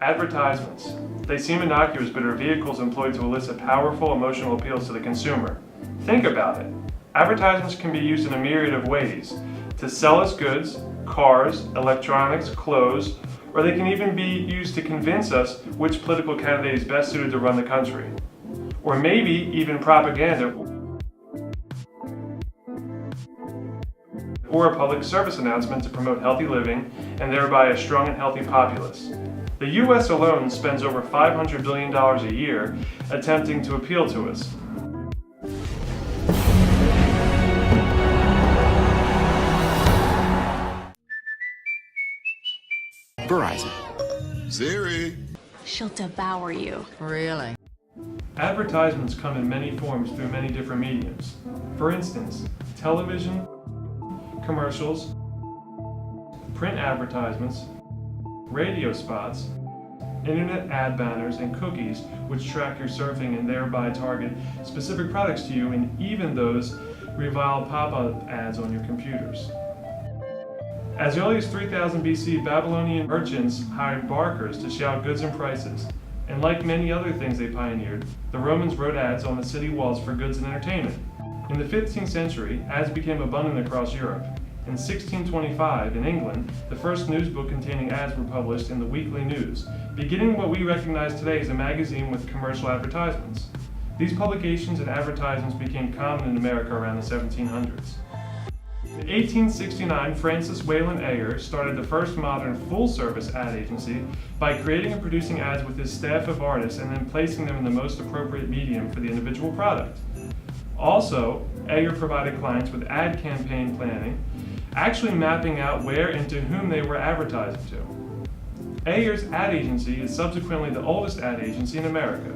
Advertisements. They seem innocuous but are vehicles employed to elicit powerful emotional appeals to the consumer. Think about it. Advertisements can be used in a myriad of ways to sell us goods, cars, electronics, clothes, or they can even be used to convince us which political candidate is best suited to run the country. Or maybe even propaganda or a public service announcement to promote healthy living and thereby a strong and healthy populace. The U.S. alone spends over $500 billion a year attempting to appeal to us. Verizon. Siri. She'll devour you. Really? Advertisements come in many forms through many different mediums. For instance, television, commercials, print advertisements, radio spots, internet ad banners, and cookies which track your surfing and thereby target specific products to you, and even those revile pop-up ads on your computers. As early as 3000 BC, Babylonian merchants hired barkers to shout goods and prices, and like many other things they pioneered, the Romans wrote ads on the city walls for goods and entertainment. In the 15th century, ads became abundant across Europe. In 1625, in England, the first news book containing ads were published in the Weekly News, beginning what we recognize today as a magazine with commercial advertisements. These publications and advertisements became common in America around the 1700s. In 1869, Francis Wayland Ayer started the first modern full-service ad agency by creating and producing ads with his staff of artists and then placing them in the most appropriate medium for the individual product. Also, Ayer provided clients with ad campaign planning, actually mapping out where and to whom they were advertising to. Ayer's ad agency is subsequently the oldest ad agency in America.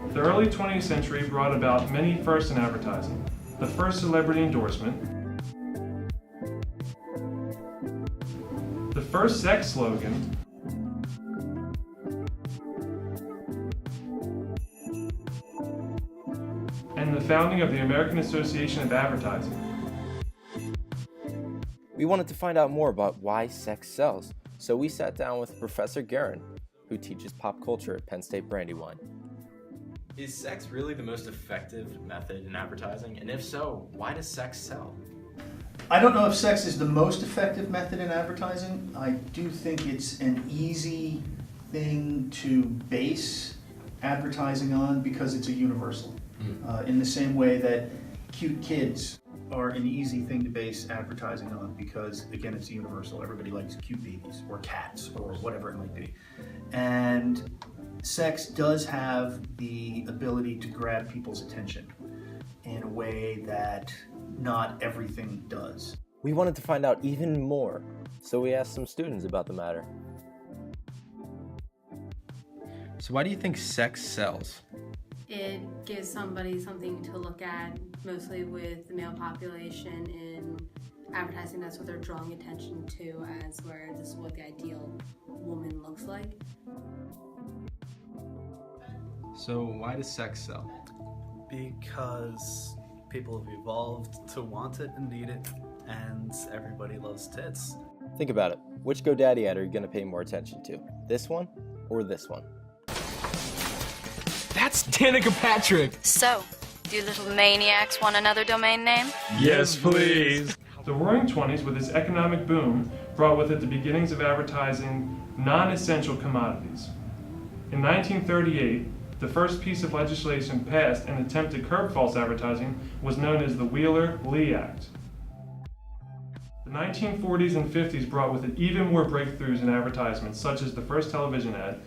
The early 20th century brought about many firsts in advertising. The first celebrity endorsement, the first sex slogan, and the founding of the American Association of Advertising. We wanted to find out more about why sex sells, so we sat down with Professor Guerin, who teaches pop culture at Penn State Brandywine. Is sex really the most effective method in advertising? And if so, why does sex sell? I don't know if sex is the most effective method in advertising. I do think it's an easy thing to base advertising on because it's a universal. In the same way that cute kids are an easy thing to base advertising on because, again, it's universal. Everybody likes cute babies or cats or whatever it might be. And sex does have the ability to grab people's attention in a way that not everything does. We wanted to find out even more, so we asked some students about the matter. So why do you think sex sells? It gives somebody something to look at, mostly with the male population in advertising. That's what they're drawing attention to, as where this is what the ideal woman looks like. So why does sex sell? Because people have evolved to want it and need it, and everybody loves tits. Think about it. Which GoDaddy ad are you going to pay more attention to? This one or this one? That's Danica Patrick! So, do you little maniacs want another domain name? Yes, please! The Roaring '20s, with its economic boom, brought with it the beginnings of advertising non-essential commodities. In 1938, the first piece of legislation passed in an attempt to curb false advertising was known as the Wheeler-Lee Act. The 1940s and 50s brought with it even more breakthroughs in advertisements, such as the first television ad.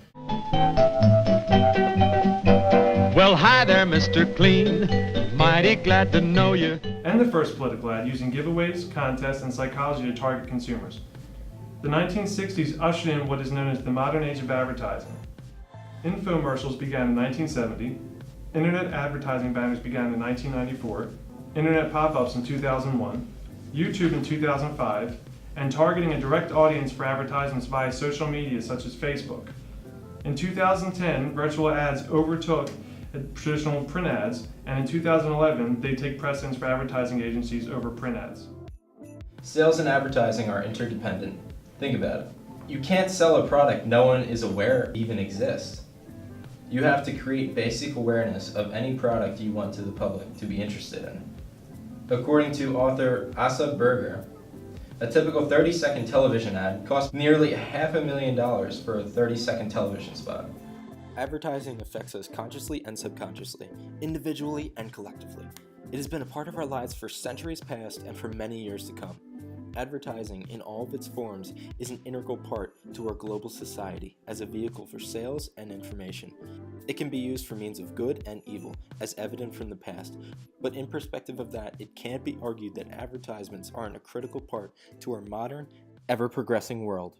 Well, hi there, Mr. Clean. Mighty glad to know you. And the first political ad using giveaways, contests, and psychology to target consumers. The 1960s ushered in what is known as the modern age of advertising. Infomercials began in 1970, internet advertising banners began in 1994, internet pop-ups in 2001, YouTube in 2005, and targeting a direct audience for advertisements via social media such as Facebook. In 2010, virtual ads overtook traditional print ads, and in 2011, they take precedence for advertising agencies over print ads. Sales and advertising are interdependent. Think about it. You can't sell a product no one is aware even exists. You have to create basic awareness of any product you want to the public to be interested in. According to author Asa Berger, a typical 30-second television ad costs nearly $500,000 for a 30-second television spot. Advertising affects us consciously and subconsciously, individually and collectively. It has been a part of our lives for centuries past and for many years to come. Advertising, in all of its forms, is an integral part to our global society as a vehicle for sales and information. It can be used for means of good and evil, as evident from the past, but in perspective of that, it can't be argued that advertisements aren't a critical part to our modern, ever-progressing world.